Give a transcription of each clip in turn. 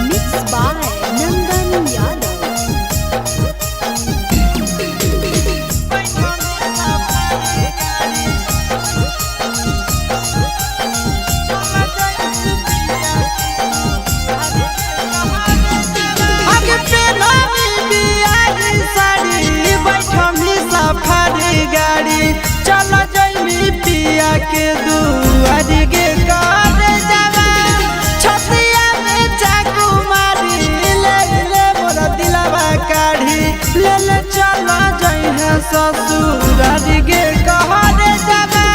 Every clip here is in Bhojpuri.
Mixed by Nandan Yadav. चल जइमी पिया के दुआरी के कर जावा छतिया में चाकू मारी ले ले मोरा दिलवा काढ़ी ले ले चल जइहे ससुरारी के कहर जावा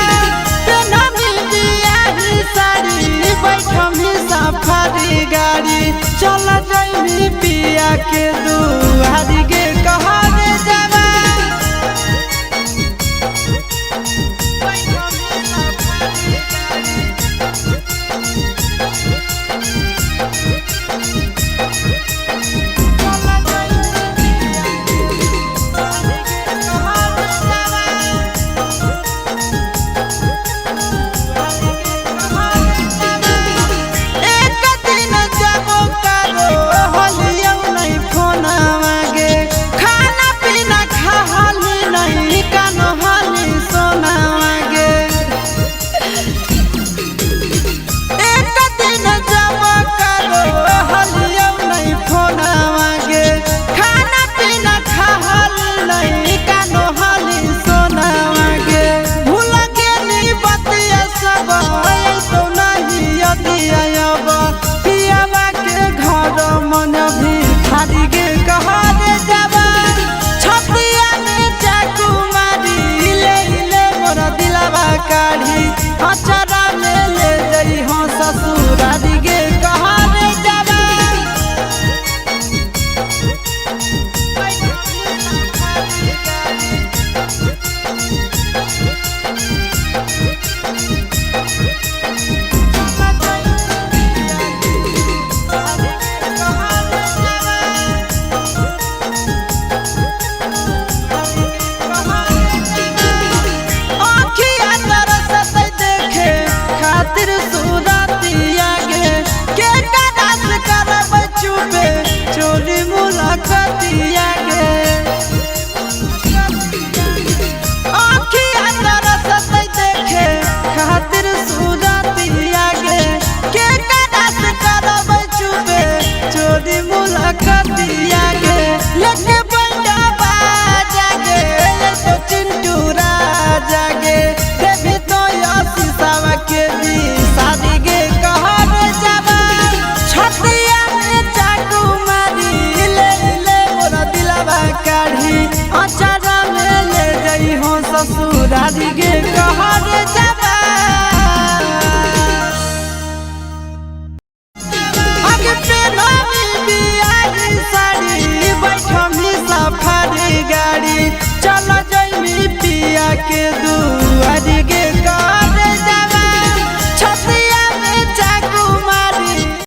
पेनमी बियाही साड़ी बैठमी सफारी गाड़ी चल जइमी पिया के दुआरी के कहर